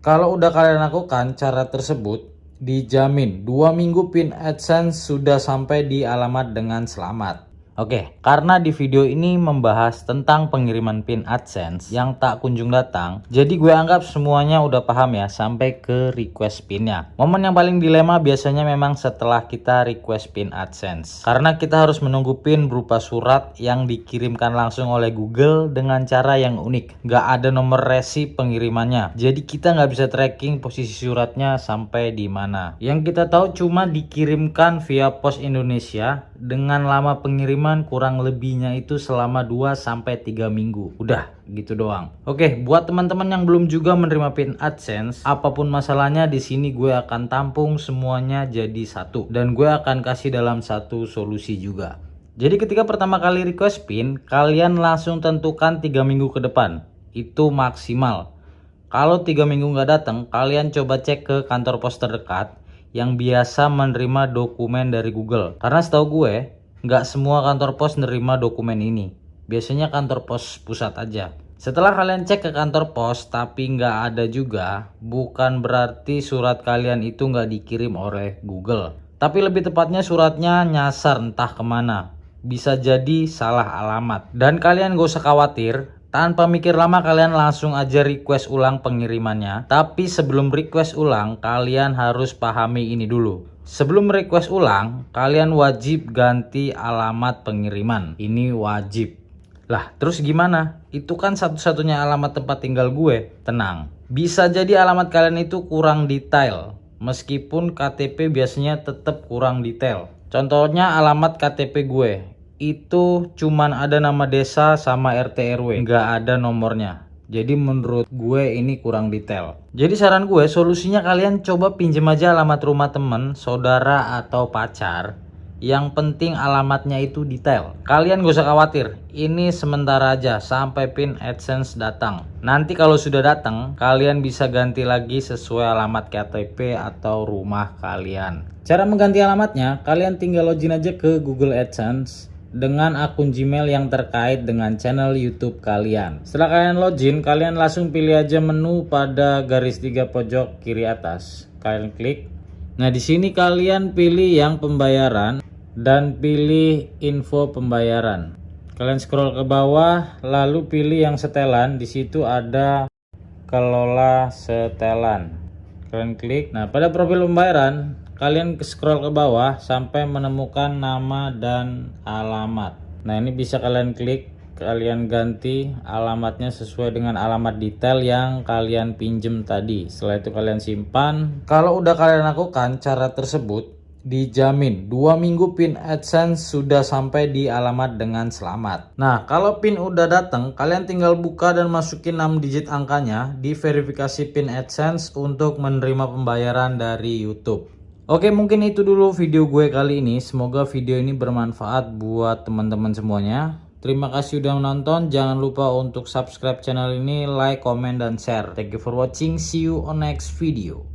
Kalau udah kalian lakukan cara tersebut, dijamin 2 minggu pin AdSense sudah sampai di alamat dengan selamat. Oke, karena di video ini membahas tentang pengiriman pin AdSense yang tak kunjung datang, jadi gue anggap semuanya udah paham ya sampai ke request pinnya. Momen yang paling dilema biasanya memang setelah kita request pin AdSense, karena kita harus menunggu pin berupa surat yang dikirimkan langsung oleh Google dengan cara yang unik. Gak ada nomor resi pengirimannya, jadi kita nggak bisa tracking posisi suratnya sampai di mana. Yang kita tahu cuma dikirimkan via Pos Indonesia dengan lama pengiriman kurang lebihnya itu selama 2-3 minggu. Udah gitu doang. Oke, buat teman-teman yang belum juga menerima pin AdSense, apapun masalahnya di sini gue akan tampung semuanya jadi satu dan gue akan kasih dalam satu solusi juga. Jadi ketika pertama kali request pin, kalian langsung tentukan 3 minggu ke depan. Itu maksimal. Kalau 3 minggu nggak datang, kalian coba cek ke kantor pos terdekat yang biasa menerima dokumen dari Google. Karena setahu gue, nggak semua kantor pos nerima dokumen ini. Biasanya kantor pos pusat aja. Setelah kalian cek ke kantor pos tapi nggak ada juga, bukan berarti surat kalian itu nggak dikirim oleh Google. Tapi lebih tepatnya suratnya nyasar entah kemana. Bisa jadi salah alamat. Dan kalian gak usah khawatir. Tanpa mikir lama kalian langsung aja request ulang pengirimannya. Tapi sebelum request ulang kalian harus pahami ini dulu. Sebelum request ulang kalian wajib ganti alamat pengiriman. Ini wajib. Lah terus gimana? Itu kan satu-satunya alamat tempat tinggal gue. Tenang. Bisa jadi alamat kalian itu kurang detail. Meskipun KTP biasanya tetap kurang detail. Contohnya alamat KTP gue. Itu cuman ada nama desa sama RT RW, nggak ada nomornya. Jadi menurut gue ini kurang detail. Jadi saran gue solusinya kalian coba pinjem aja alamat rumah temen, saudara atau pacar. Yang penting alamatnya itu detail. Kalian gak usah khawatir, ini sementara aja sampai pin AdSense datang. Nanti kalau sudah datang, kalian bisa ganti lagi sesuai alamat KTP atau rumah kalian. Cara mengganti alamatnya, kalian tinggal login aja ke Google AdSense dengan akun Gmail yang terkait dengan channel YouTube kalian. Setelah kalian login, kalian langsung pilih aja menu pada garis 3 pojok kiri atas. Kalian klik. Nah, di sini kalian pilih yang pembayaran dan pilih info pembayaran. Kalian scroll ke bawah, lalu pilih yang setelan. Di situ ada kelola setelan. Kalian klik. Nah, pada profil pembayaran kalian scroll ke bawah sampai menemukan nama dan alamat. Nah, ini bisa kalian klik, kalian ganti alamatnya sesuai dengan alamat detail yang kalian pinjem tadi. Setelah itu kalian simpan. Kalau udah kalian lakukan cara tersebut, dijamin 2 minggu pin AdSense sudah sampai di alamat dengan selamat. Nah, kalau pin udah datang, kalian tinggal buka dan masukin 6 digit angkanya di verifikasi pin AdSense untuk menerima pembayaran dari YouTube. Oke, mungkin itu dulu video gue kali ini. Semoga video ini bermanfaat buat teman-teman semuanya. Terima kasih udah menonton. Jangan lupa untuk subscribe channel ini, like, comment, dan share. Thank you for watching. See you on next video.